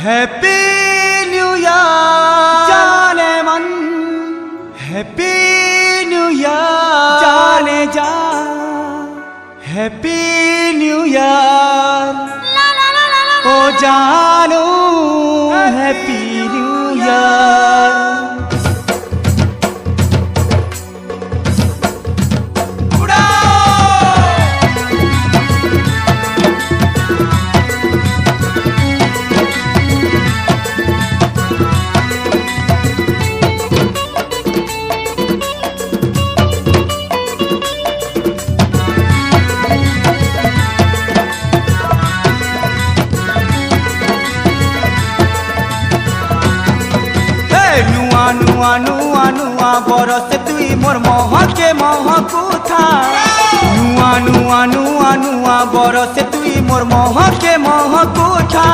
Happy new year जाने मन, happy new year जाने जा, हैप्पी न्यू ईयर ओ जानू, हैप्पी न्यू ईयर। नुआ नुआ नुआ बरस तुई मोर महके महकुथा, नुआ नुआ नुआ नुआ बरस तुई मोर महके महकुथा।